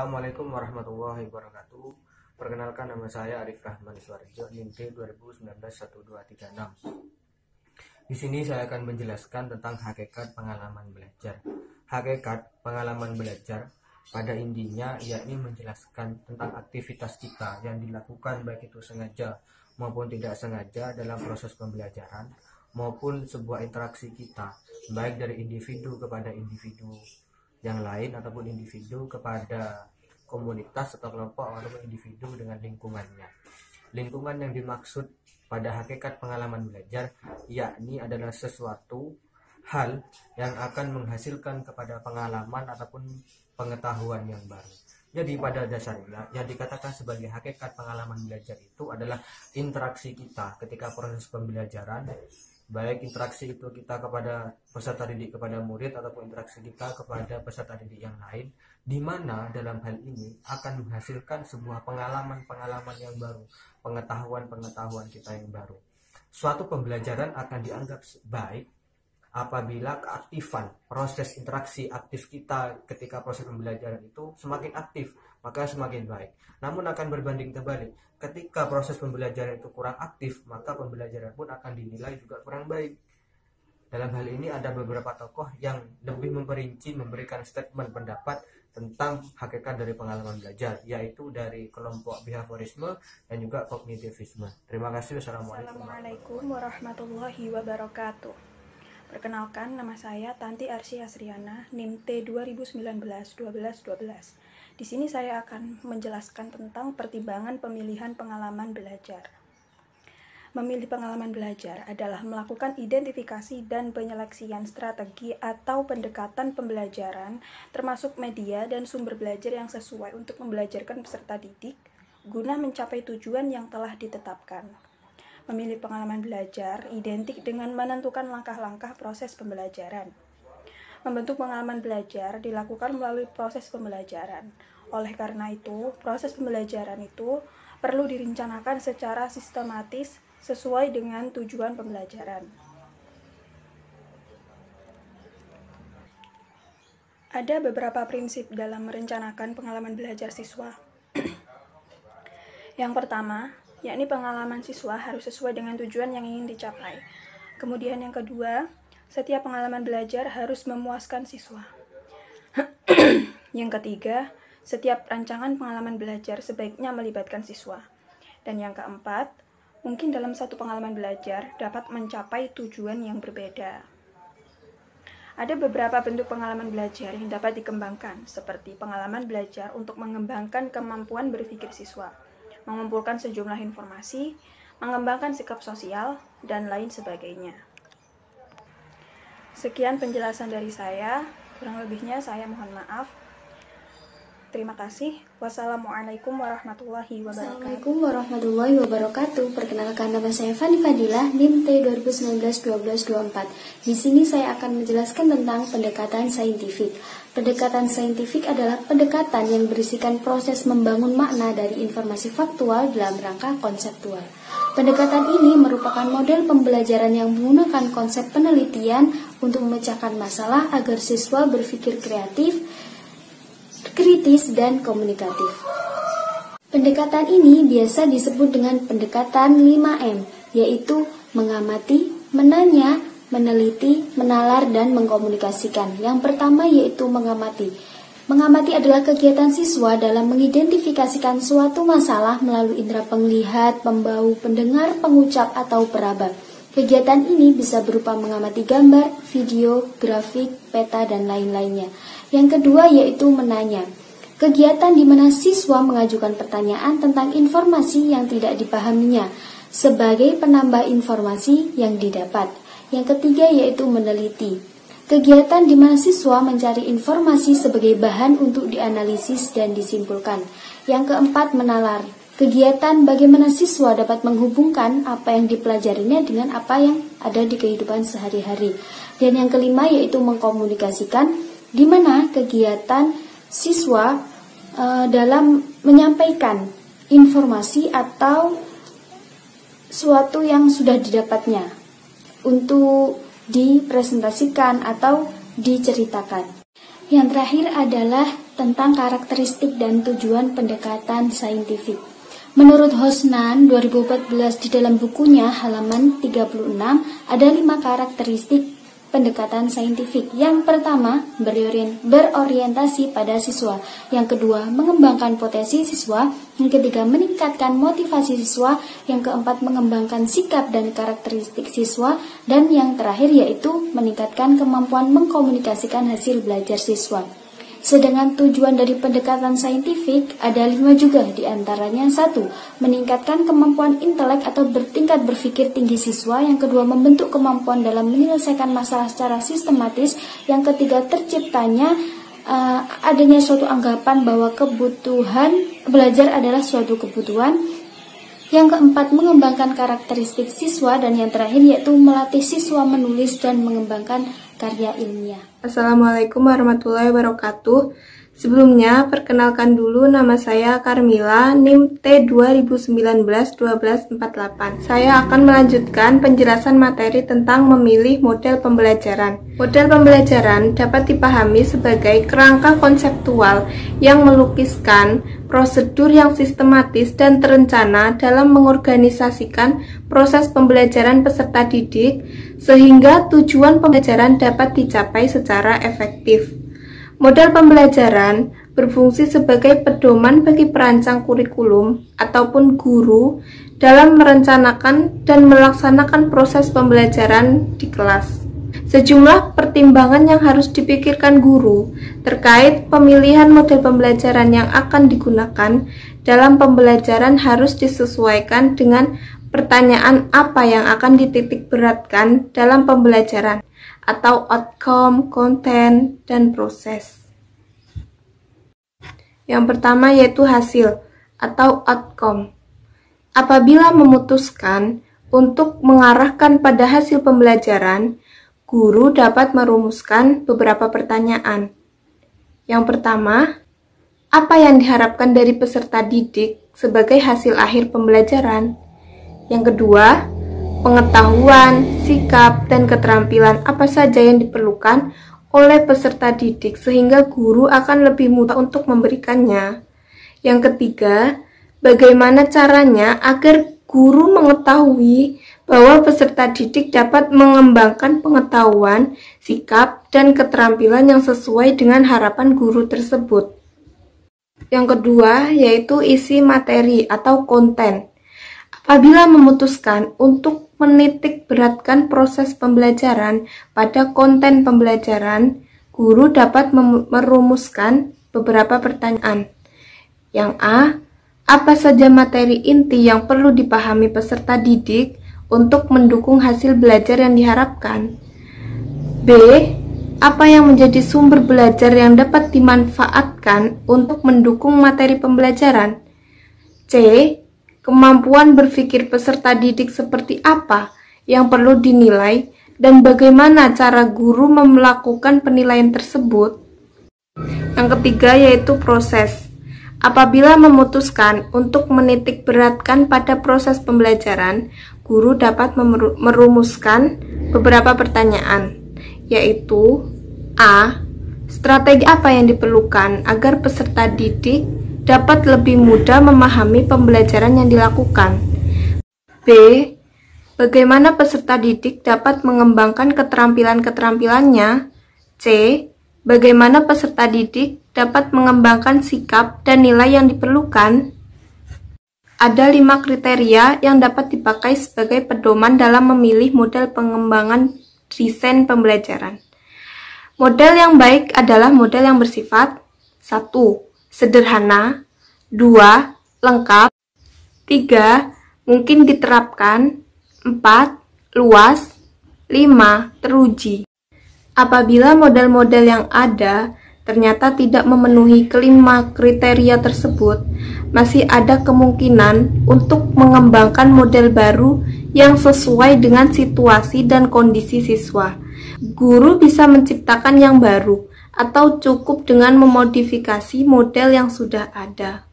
Assalamualaikum warahmatullahi wabarakatuh. Perkenalkan, nama saya Arif Rahman Suarjo, NIM T20191236. Di sini saya akan menjelaskan tentang hakikat pengalaman belajar. Hakikat pengalaman belajar pada intinya yakni menjelaskan tentang aktivitas kita yang dilakukan baik itu sengaja maupun tidak sengaja dalam proses pembelajaran, maupun sebuah interaksi kita baik dari individu kepada individu yang lain ataupun individu kepada komunitas atau kelompok ataupun individu dengan lingkungannya. Lingkungan yang dimaksud pada hakikat pengalaman belajar yakni adalah sesuatu hal yang akan menghasilkan kepada pengalaman ataupun pengetahuan yang baru. Jadi pada dasarnya yang dikatakan sebagai hakikat pengalaman belajar itu adalah interaksi kita ketika proses pembelajaran, baik interaksi itu kita kepada peserta didik kepada murid ataupun interaksi kita kepada peserta didik yang lain, di mana dalam hal ini akan menghasilkan sebuah pengalaman-pengalaman yang baru, pengetahuan-pengetahuan kita yang baru. Suatu pembelajaran akan dianggap baik apabila keaktifan proses interaksi aktif kita ketika proses pembelajaran itu semakin aktif, maka semakin baik. Namun akan berbanding terbalik, ketika proses pembelajaran itu kurang aktif, maka pembelajaran pun akan dinilai juga kurang baik. Dalam hal ini ada beberapa tokoh yang lebih memperinci memberikan statement pendapat tentang hakikat dari pengalaman belajar, yaitu dari kelompok behaviorisme dan juga kognitivisme. Terima kasih. Assalamualaikum warahmatullahi wabarakatuh. Perkenalkan, nama saya Tanti Arsy Asriana, NIM T20191212. Di sini saya akan menjelaskan tentang pertimbangan pemilihan pengalaman belajar. Memilih pengalaman belajar adalah melakukan identifikasi dan penyeleksian strategi atau pendekatan pembelajaran, termasuk media dan sumber belajar yang sesuai untuk membelajarkan peserta didik, guna mencapai tujuan yang telah ditetapkan. Memilih pengalaman belajar identik dengan menentukan langkah-langkah proses pembelajaran. Membentuk pengalaman belajar dilakukan melalui proses pembelajaran. Oleh karena itu, proses pembelajaran itu perlu direncanakan secara sistematis sesuai dengan tujuan pembelajaran. Ada beberapa prinsip dalam merencanakan pengalaman belajar siswa. Yang pertama, yakni pengalaman siswa harus sesuai dengan tujuan yang ingin dicapai. Kemudian yang kedua, setiap pengalaman belajar harus memuaskan siswa. Yang ketiga, setiap rancangan pengalaman belajar sebaiknya melibatkan siswa. Dan yang keempat, mungkin dalam satu pengalaman belajar dapat mencapai tujuan yang berbeda. Ada beberapa bentuk pengalaman belajar yang dapat dikembangkan, seperti pengalaman belajar untuk mengembangkan kemampuan berpikir siswa, mengumpulkan sejumlah informasi, mengembangkan sikap sosial, dan lain sebagainya. Sekian penjelasan dari saya, kurang lebihnya saya mohon maaf. Terima kasih. Wassalamualaikum warahmatullahi wabarakatuh. Assalamualaikum warahmatullahi wabarakatuh. Perkenalkan, nama saya Fani Fadilah, NIM T20191224. Di sini saya akan menjelaskan tentang pendekatan saintifik. Pendekatan saintifik adalah pendekatan yang berisikan proses membangun makna dari informasi faktual dalam rangka konseptual. Pendekatan ini merupakan model pembelajaran yang menggunakan konsep penelitian untuk memecahkan masalah agar siswa berpikir kreatif, kritis, dan komunikatif. Pendekatan ini biasa disebut dengan pendekatan 5M, yaitu mengamati, menanya, meneliti, menalar, dan mengkomunikasikan. Yang pertama yaitu mengamati. Mengamati adalah kegiatan siswa dalam mengidentifikasikan suatu masalah melalui indera penglihat, pembau, pendengar, pengucap, atau peraba. Kegiatan ini bisa berupa mengamati gambar, video, grafik, peta, dan lain-lainnya. Yang kedua yaitu menanya. Kegiatan di mana siswa mengajukan pertanyaan tentang informasi yang tidak dipahaminya sebagai penambah informasi yang didapat. Yang ketiga yaitu meneliti. Kegiatan di mana siswa mencari informasi sebagai bahan untuk dianalisis dan disimpulkan. Yang keempat menalar. Kegiatan bagaimana siswa dapat menghubungkan apa yang dipelajarinya dengan apa yang ada di kehidupan sehari-hari. Dan yang kelima yaitu mengkomunikasikan, di mana kegiatan siswa dalam menyampaikan informasi atau suatu yang sudah didapatnya untuk dipresentasikan atau diceritakan. Yang terakhir adalah tentang karakteristik dan tujuan pendekatan saintifik. Menurut Hosnan 2014 di dalam bukunya halaman 36 ada 5 karakteristik pendekatan saintifik. Yang pertama, berorientasi pada siswa. Yang kedua, mengembangkan potensi siswa. Yang ketiga, meningkatkan motivasi siswa. Yang keempat, mengembangkan sikap dan karakteristik siswa. Dan yang terakhir yaitu meningkatkan kemampuan mengkomunikasikan hasil belajar siswa. Sedangkan tujuan dari pendekatan saintifik ada 5 juga, diantaranya 1. Meningkatkan kemampuan intelek atau bertingkat berpikir tinggi siswa. Yang kedua, membentuk kemampuan dalam menyelesaikan masalah secara sistematis. Yang ketiga, terciptanya adanya suatu anggapan bahwa kebutuhan belajar adalah suatu kebutuhan. Yang keempat, mengembangkan karakteristik siswa. Dan yang terakhir yaitu melatih siswa menulis dan mengembangkan karya ilmiah. Assalamualaikum warahmatullahi wabarakatuh. Sebelumnya, perkenalkan dulu nama saya Carmila, NIM T 2019-1248. Saya akan melanjutkan penjelasan materi tentang memilih model pembelajaran. Model pembelajaran dapat dipahami sebagai kerangka konseptual yang melukiskan prosedur yang sistematis dan terencana dalam mengorganisasikan proses pembelajaran peserta didik sehingga tujuan pembelajaran dapat dicapai secara efektif. Model pembelajaran berfungsi sebagai pedoman bagi perancang kurikulum ataupun guru dalam merencanakan dan melaksanakan proses pembelajaran di kelas. Sejumlah pertimbangan yang harus dipikirkan guru terkait pemilihan model pembelajaran yang akan digunakan dalam pembelajaran harus disesuaikan dengan pertanyaan apa yang akan dititik beratkan dalam pembelajaran atau outcome, konten, dan proses. Yang pertama yaitu hasil atau outcome. Apabila memutuskan untuk mengarahkan pada hasil pembelajaran, guru dapat merumuskan beberapa pertanyaan. Yang pertama, apa yang diharapkan dari peserta didik sebagai hasil akhir pembelajaran? Yang kedua, pengetahuan, sikap, dan keterampilan apa saja yang diperlukan oleh peserta didik sehingga guru akan lebih mudah untuk memberikannya. Yang ketiga, bagaimana caranya agar guru mengetahui bahwa peserta didik dapat mengembangkan pengetahuan, sikap, dan keterampilan yang sesuai dengan harapan guru tersebut. Yang kedua, yaitu isi materi atau konten. Apabila memutuskan untuk menitik beratkan proses pembelajaran pada konten pembelajaran, guru dapat merumuskan beberapa pertanyaan. Yang A, apa saja materi inti yang perlu dipahami peserta didik untuk mendukung hasil belajar yang diharapkan? B, apa yang menjadi sumber belajar yang dapat dimanfaatkan untuk mendukung materi pembelajaran? C, kemampuan berpikir peserta didik seperti apa yang perlu dinilai dan bagaimana cara guru melakukan penilaian tersebut? Yang ketiga yaitu proses. Apabila memutuskan untuk menitik beratkan pada proses pembelajaran, guru dapat merumuskan beberapa pertanyaan, yaitu A, strategi apa yang diperlukan agar peserta didik dapat lebih mudah memahami pembelajaran yang dilakukan. B, bagaimana peserta didik dapat mengembangkan keterampilan-keterampilannya. C, bagaimana peserta didik dapat mengembangkan sikap dan nilai yang diperlukan. Ada 5 kriteria yang dapat dipakai sebagai pedoman dalam memilih model pengembangan desain pembelajaran. Model yang baik adalah model yang bersifat 1. Sederhana, 2. Lengkap, 3. Mungkin diterapkan, 4. Luas, 5. Teruji. Apabila model-model yang ada ternyata tidak memenuhi kelima kriteria tersebut, masih ada kemungkinan untuk mengembangkan model baru yang sesuai dengan situasi dan kondisi siswa. Guru bisa menciptakan yang baru, atau cukup dengan memodifikasi model yang sudah ada.